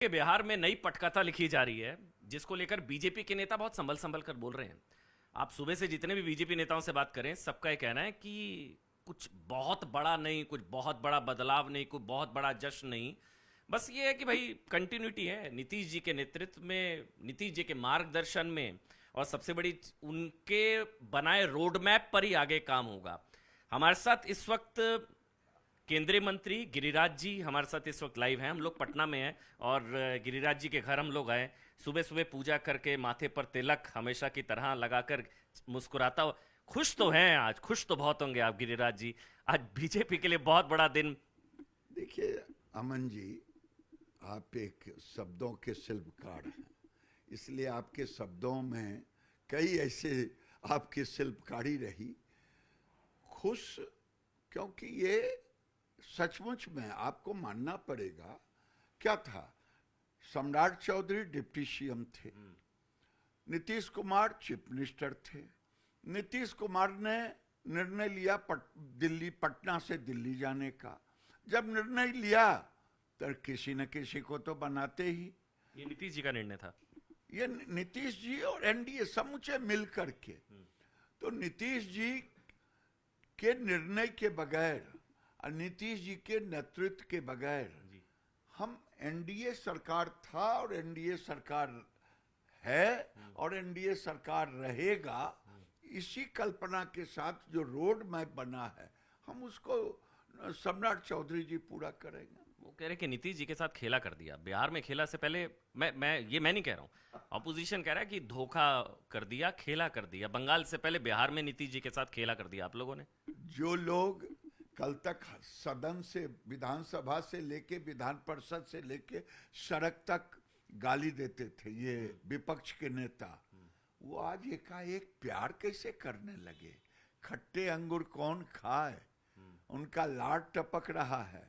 कि बिहार में नई पटकथा लिखी जा रही है जिसको लेकर बीजेपी के नेता बहुत संभल संभल कर बोल रहे हैं। आप सुबह से जितने भी बीजेपी नेताओं से बात करें, सबका ये कहना है कि कुछ बहुत बड़ा नहीं, कुछ बहुत बड़ा बदलाव नहीं, कुछ बहुत बड़ा जश्न नहीं। बस ये है कि भाई कंटिन्यूटी है नीतीश जी के नेतृत्व में, नीतीश जी के मार्गदर्शन में, और सबसे बड़ी उनके बनाए रोड मैप पर ही आगे काम होगा। हमारे साथ इस वक्त केंद्रीय मंत्री गिरिराज जी हमारे साथ इस वक्त लाइव हैं। हम लोग पटना में हैं और गिरिराज जी के घर हम लोग आए। सुबह सुबह पूजा करके माथे पर तिलक हमेशा की तरह लगाकर मुस्कुराता हुआ, खुश तो हैं आज, खुश तो बहुत होंगे आप गिरिराज जी। आज बीजेपी के लिए बहुत बड़ा दिन। देखिए अमन जी, आप एक शब्दों के शिल्पकार हैं, इसलिए आपके शब्दों में कई ऐसे आपकी शिल्पकारी रही। खुश, क्योंकि ये सचमुच में आपको मानना पड़ेगा। क्या था, सम्राट चौधरी डिप्टी सीएम थे, नीतीश कुमार चीफ मिनिस्टर थे। नीतीश कुमार ने निर्णय लिया दिल्ली, पटना से दिल्ली जाने का। जब निर्णय लिया तो किसी न किसी को तो बनाते ही। ये नीतीश जी का निर्णय था। ये नीतीश जी और एनडीए समूचे मिल करके। तो नीतीश जी के निर्णय के बगैर और नीतीश जी के नेतृत्व के बगैर हम एनडीए सरकार था और एनडीए सरकार है और एनडीए सरकार रहेगा। इसी कल्पना के साथ जो रोड मैप बना है, हम उसको सम्राट चौधरी जी पूरा करेंगे। वो कह रहे कि नीतीश जी के साथ खेला कर दिया, बिहार में खेला से पहले। मैं नहीं कह रहा हूँ, ऑपोजिशन कह रहा है कि धोखा कर दिया, खेला कर दिया। बंगाल से पहले बिहार में नीतीश जी के साथ खेला कर दिया आप लोगों ने। जो लोग कल तक सदन से, विधानसभा से लेके विधान परिषद से लेके सड़क तक गाली देते थे ये विपक्ष के नेता, वो आज एकाएक प्यार कैसे करने लगे। खट्टे अंगूर कौन खाए, उनका लाड टपक रहा है।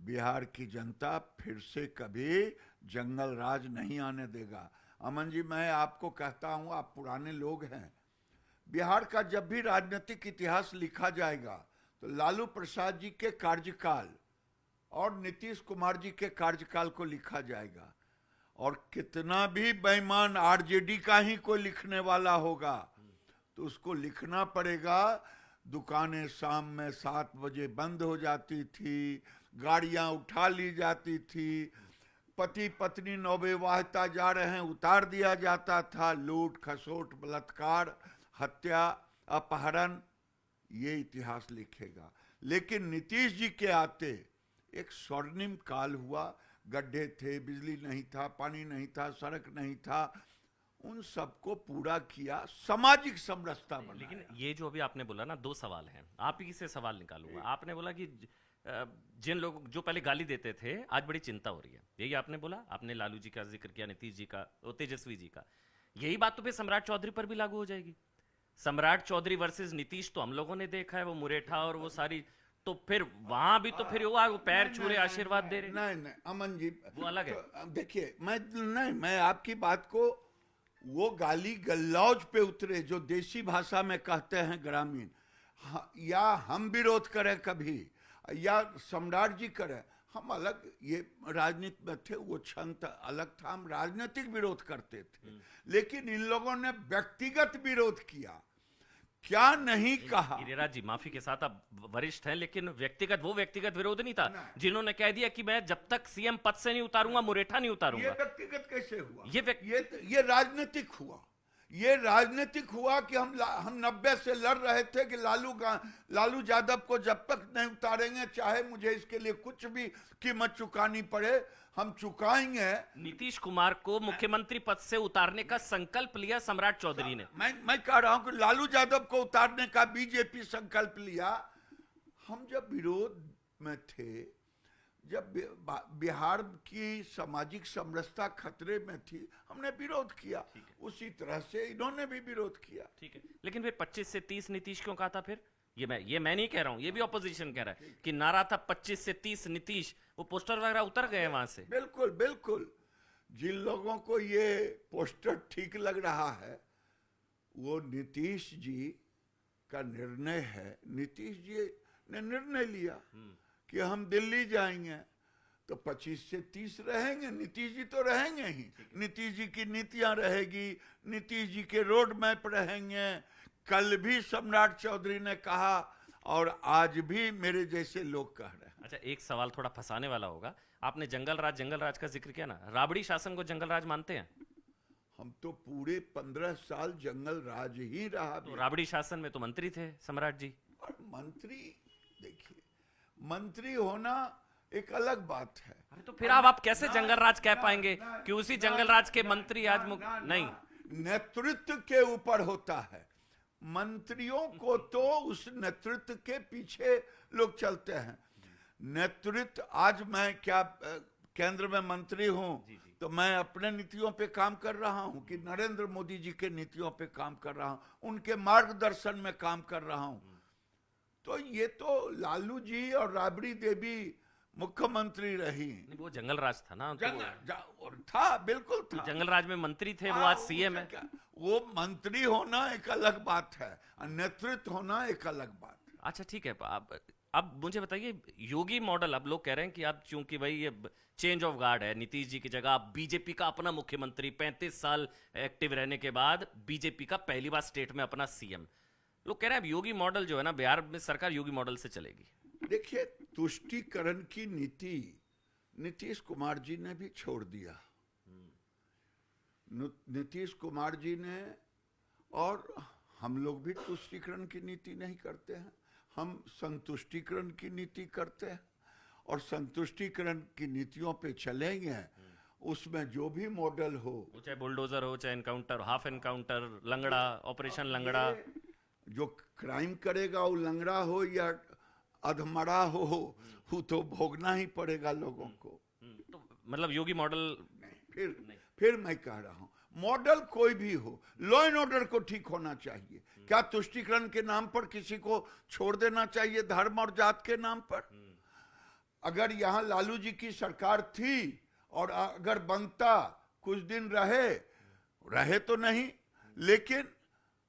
बिहार की जनता फिर से कभी जंगल राज नहीं आने देगा। अमन जी, मैं आपको कहता हूं, आप पुराने लोग हैं, बिहार का जब भी राजनीतिक इतिहास लिखा जाएगा तो लालू प्रसाद जी के कार्यकाल और नीतीश कुमार जी के कार्यकाल को लिखा जाएगा। और कितना भी बेईमान आरजेडी का ही कोई लिखने वाला होगा तो उसको लिखना पड़ेगा। दुकानें शाम में 7 बजे बंद हो जाती थी, गाड़ियां उठा ली जाती थी, पति पत्नी नवविवाहिता जा रहे हैं उतार दिया जाता था, लूट खसोट बलात्कार हत्या अपहरण, ये इतिहास लिखेगा। लेकिन नीतीश जी के आते एक स्वर्णिम काल हुआ। गड्ढे थे, बिजली नहीं था, पानी नहीं था, सड़क नहीं था, उन सबको पूरा किया, सामाजिक समरसता बनाया। लेकिन ये जो अभी आपने बोला ना, दो सवाल हैं, आप ही से सवाल निकालूंगा। आपने बोला कि जिन लोग जो पहले गाली देते थे आज बड़ी चिंता हो रही है, यही आपने बोला। आपने लालू जी का जिक्र किया, नीतीश जी का, तेजस्वी जी का। यही बात तो फिर सम्राट चौधरी पर भी लागू हो जाएगी। सम्राट चौधरी वर्सेस नीतीश तो हम लोगों ने देखा है, वो मुरेठा और वो सारी। तो फिर वहां भी तो फिर वो पैर छू रहे, आशीर्वाद दे रहे। नहीं अमन जी, वो अलग है। तो देखिए, मैं आपकी बात को, वो गाली गलौज पे उतरे जो देसी भाषा में कहते हैं ग्रामीण, या हम विरोध करें कभी या सम्राट जी करें, हम अलग, ये राजनीति में थे, वो क्षण अलग था, हम राजनीतिक विरोध करते थे। लेकिन इन लोगों ने व्यक्तिगत विरोध किया, क्या नहीं कहा। गिरिराज जी, माफी के साथ आप वरिष्ठ हैं, लेकिन वो व्यक्तिगत विरोध नहीं था जिन्होंने कह दिया कि मैं जब तक सीएम पद से नहीं उतारूंगा, मुरेठा नहीं उतारूंगा। ये व्यक्तिगत कैसे हुआ? ये ये राजनीतिक हुआ। ये राजनीतिक हुआ कि हम 90 से लड़ रहे थे कि लालू यादव को जब तक नहीं उतारेंगे, चाहे मुझे इसके लिए कुछ भी कीमत चुकानी पड़े, हम चुकाएंगे। नीतीश कुमार को मुख्यमंत्री पद से उतारने का संकल्प लिया सम्राट चौधरी ने। मैं कह रहा हूं कि लालू यादव को उतारने का बीजेपी संकल्प लिया। हम जब विरोध में थे, जब बिहार की सामाजिक समरसता खतरे में थी, हमने विरोध किया। उसी तरह से इन्होंने भी विरोध किया। ठीक है, लेकिन फिर 25 से 30 नीतीश क्यों कहा था फिर? ये मैं नहीं कह रहा हूं, ये भी ऑपोजिशन कह रहा है कि नारा था 25 से 30 नीतीश। वो पोस्टर वगैरह उतर गए वहां से। बिल्कुल बिल्कुल। जिन लोगों को ये पोस्टर ठीक लग रहा है, वो नीतीश जी का निर्णय है। नीतीश जी ने निर्णय लिया कि हम दिल्ली जाएंगे, तो 25 से 30 रहेंगे। नीतीश जी तो रहेंगे ही, नीतीश जी की नीतियां रहेगी, नीतीश जी के रोड मैप रहेंगे। कल भी सम्राट चौधरी ने कहा और आज भी मेरे जैसे लोग कह रहे हैं। अच्छा, एक सवाल थोड़ा फंसाने वाला होगा। आपने जंगल राज का जिक्र किया ना, राबड़ी शासन को जंगल राज मानते हैं? हम तो पूरे 15 साल जंगल राज ही रहा। तो राबड़ी शासन में तो मंत्री थे सम्राट जी। और मंत्री, देखिए, मंत्री होना एक अलग बात है। अरे तो फिर आप कैसे जंगल राज कह पाएंगे कि उसी जंगल राज के मंत्री आज नहीं? नेतृत्व के ऊपर होता है। मंत्रियों को तो उस नेतृत्व के पीछे लोग चलते हैं। नेतृत्व, आज मैं क्या केंद्र में मंत्री हूं, तो मैं अपने नीतियों पे काम कर रहा हूं कि नरेंद्र मोदी जी के नीतियों पे काम कर रहा हूं, उनके मार्गदर्शन में काम कर रहा हूं। तो ये तो लालू जी और राबड़ी देवी मुख्यमंत्री रही। वो जंगल राज था ना, था, बिल्कुल था। जंगल राज में मंत्री थे, वो आज सीएम है। वो मंत्री होना एक अलग बात है, नेतृत्व होना एक अलग बात है। अच्छा ठीक है, अब मुझे बताइए, योगी मॉडल, अब लोग कह रहे हैं कि अब चूंकि भाई ये चेंज ऑफ गार्ड है, नीतीश जी की जगह अब बीजेपी का अपना मुख्यमंत्री, 35 साल एक्टिव रहने के बाद बीजेपी का पहली बार स्टेट में अपना सीएम, लोग कह रहे हैं अब योगी मॉडल जो है ना, बिहार में सरकार योगी मॉडल से चलेगी। देखिए, तुष्टीकरण की नीति नीतीश कुमार जी ने भी छोड़ दिया। नीतीश कुमार जी ने, और हम लोग भी तुष्टीकरण की नीति नहीं करते हैं, हम संतुष्टीकरण की नीति करते हैं। और संतुष्टीकरण की नीतियों पे चलेंगे, उसमें जो भी मॉडल हो, चाहे बुलडोजर हो, चाहे एनकाउंटर, हाफ एनकाउंटर, लंगड़ा, ऑपरेशन लंगड़ा, जो क्राइम करेगा वो लंगड़ा हो या अधमरा हो, वो तो भोगना ही पड़ेगा लोगों को। तो मतलब योगी मॉडल फिर मैं कह रहा हूं, मॉडल कोई भी हो, लॉ एंड ऑर्डर को ठीक होना चाहिए। क्या तुष्टीकरण के नाम पर किसी को छोड़ देना चाहिए धर्म और जात के नाम पर? अगर यहां लालू जी की सरकार थी और अगर बनता, कुछ दिन रहे तो नहीं, लेकिन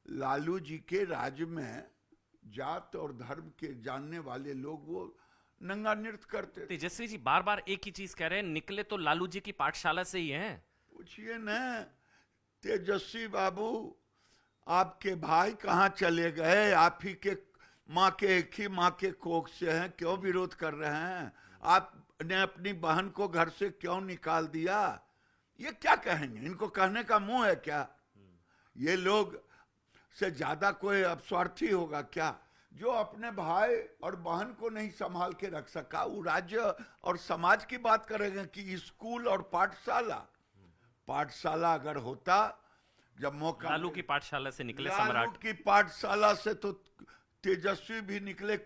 लालू जी के राज्य में जात और धर्म के जानने वाले लोग वो नंगा नृत्य करते। तेजस्वी जी बार बार एक ही चीज कह रहे हैं, निकले तो लालू जी की पाठशाला से ही हैं। पूछिए न तेजस्वी बाबू, आपके भाई कहाँ चले गए? आप ही के माँ के, एक ही माँ के कोख से हैं, क्यों विरोध कर रहे हैं? आपने अपनी बहन को घर से क्यों निकाल दिया? ये क्या कहेंगे? इनको कहने का मुंह है क्या? ये लोग से ज्यादा कोई अपस्वार्थी होगा क्या? जो अपने भाई और बहन को नहीं संभाल के रख सका, वो राज्य और समाज की बात करेंगे कि स्कूल और पाठशाला अगर होता, जब मौका, लालू की पाठशाला से निकले सम्राट, लालू की पाठशाला से तो तेजस्वी भी निकले,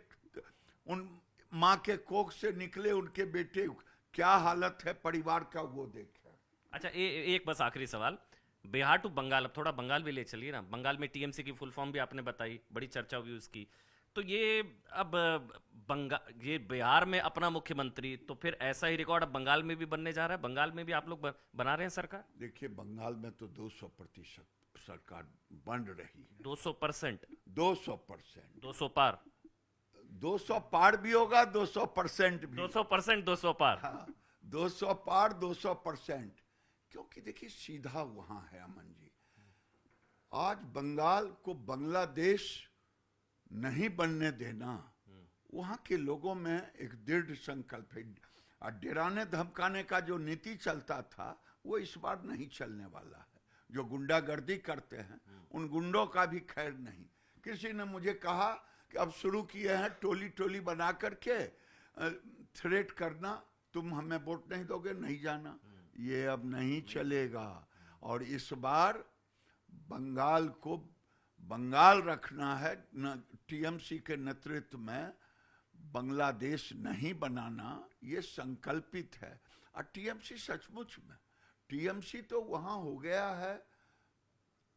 उन माँ के कोख से निकले उनके बेटे, क्या हालत है परिवार का वो देखे। अच्छा एक बस आखिरी सवाल, बिहार टू बंगाल, अब थोड़ा बंगाल भी ले चलिए ना। बंगाल में टीएमसी की फुल फॉर्म भी आपने बताई, बड़ी चर्चा हुई उसकी। तो ये अब ये बिहार में अपना मुख्यमंत्री, तो फिर ऐसा ही रिकॉर्ड अब बंगाल में भी बनने जा रहा है? बंगाल में भी आप लोग बना रहे हैं सरकार? देखिए, बंगाल में तो 200% सरकार बन रही है। 200%? 200%, 200 पार? 200 पार भी होगा, 200% भी। 200%, 200 पार। हाँ, 200 पार, 200%। क्योंकि देखिए, सीधा वहां है अमन जी, आज बंगाल को बांग्लादेश नहीं बनने देना, वहां के लोगों में एक दृढ़ संकल्प है। और डराने धमकाने का जो नीति चलता था, वो इस बार नहीं चलने वाला है। जो गुंडागर्दी करते हैं, उन गुंडों का भी खैर नहीं। किसी ने मुझे कहा कि अब शुरू किए हैं टोली टोली बना करके थ्रेट करना, तुम हमें वोट नहीं दोगे, नहीं जाना। ये अब नहीं चलेगा। और इस बार बंगाल को बंगाल रखना है, टीएमसी के नेतृत्व में बांग्लादेश नहीं बनाना, ये संकल्पित है। और टीएमसी सचमुच में, टीएमसी तो वहां हो गया है,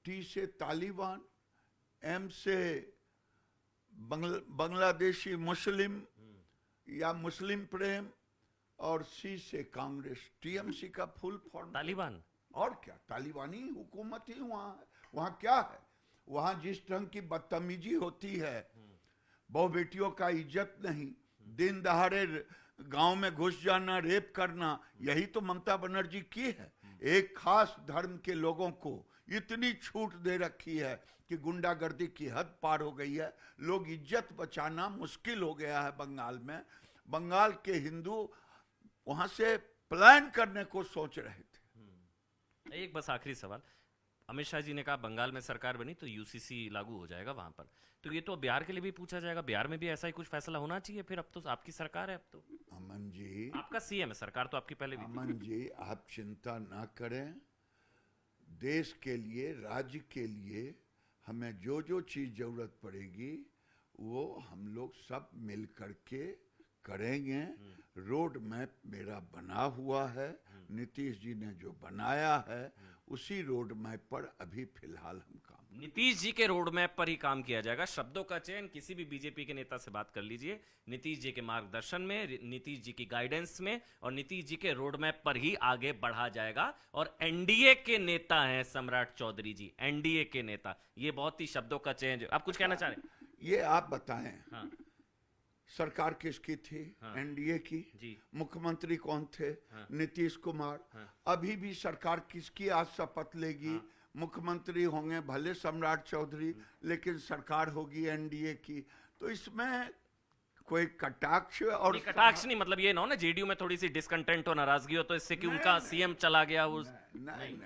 टी से तालिबान, एम से बांग्लादेशी मुस्लिम या मुस्लिम प्रेम, और सी से कांग्रेस। टीएमसी का फुल फॉर्म तालिबान। और क्या, तालिबानी हुकूमत ही वहां है। वहां क्या है? वहां जिस ढंग की बदतमीजी होती है, बहु बेटियों का इज्जत नहीं, दिन दहाड़े गांव में घुस जाना, रेप करना, यही तो ममता बनर्जी की है। एक खास धर्म के लोगों को इतनी छूट दे रखी है कि गुंडागर्दी की हद पार हो गई है। लोग इज्जत बचाना मुश्किल हो गया है बंगाल में। बंगाल के हिंदू वहां से पलायन करने को सोच रहे थे। एक बस आखिरी सवाल, अमित शाह जी ने कहा बंगाल में सरकार बनी तो यूसीसी लागू हो जाएगा वहां पर, तो ये तो बिहार के लिए भी पूछा जाएगा, बिहार में भी ऐसा ही कुछ फैसला होना चाहिए फिर? अब तो आपकी सरकार है, अब तो अमन जी, आपका सीएम है, सरकार तो आपकी पहले भी थी। अमन जी, आप चिंता ना करें। देश के लिए, राज्य के लिए हमें जो जो चीज जरूरत पड़ेगी वो हम लोग सब मिल करके करेंगे। रोड मैप मेरा बना हुआ है, नीतीश जी ने जो बनाया है उसी रोड मैप पर अभी फिलहाल हम काम। नीतीश जी के रोड मैप पर ही काम किया जाएगा। शब्दों का चयन किसी भी बीजेपी के नेता से बात कर लीजिए, नीतीश जी के मार्गदर्शन में, नीतीश जी की गाइडेंस में और नीतीश जी के रोड मैप पर ही आगे बढ़ा जाएगा। और एनडीए के नेता हैं सम्राट चौधरी जी, एनडीए के नेता, ये बहुत ही शब्दों का चयन। आप कुछ कहना चाह रहे हैं? ये आप बताएं। हाँ। सरकार किसकी थी? हाँ। एनडीए की। जी। मुख्यमंत्री कौन थे? हाँ। नीतीश कुमार। हाँ। अभी भी सरकार किसकी आज शपथ लेगी? हाँ। मुख्यमंत्री होंगे भले सम्राट चौधरी, लेकिन सरकार होगी एनडीए की। तो इसमें कोई कटाक्ष और कटाक्ष नहीं, मतलब ये ना हो ना जेडीयू में थोड़ी सी डिसकंटेंट हो, नाराजगी हो, तो इससे कि उनका सीएम चला गया उस नहीं,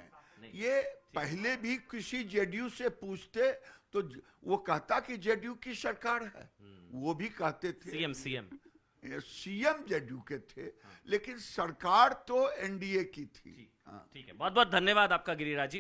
ये पहले भी किसी जेडीयू से पूछते तो वो कहता कि जेडीयू की सरकार है, वो भी कहते थे। सीएम जेडीयू के थे, लेकिन सरकार तो एनडीए की थी। ठीक है, बहुत बहुत धन्यवाद आपका गिरिराज जी।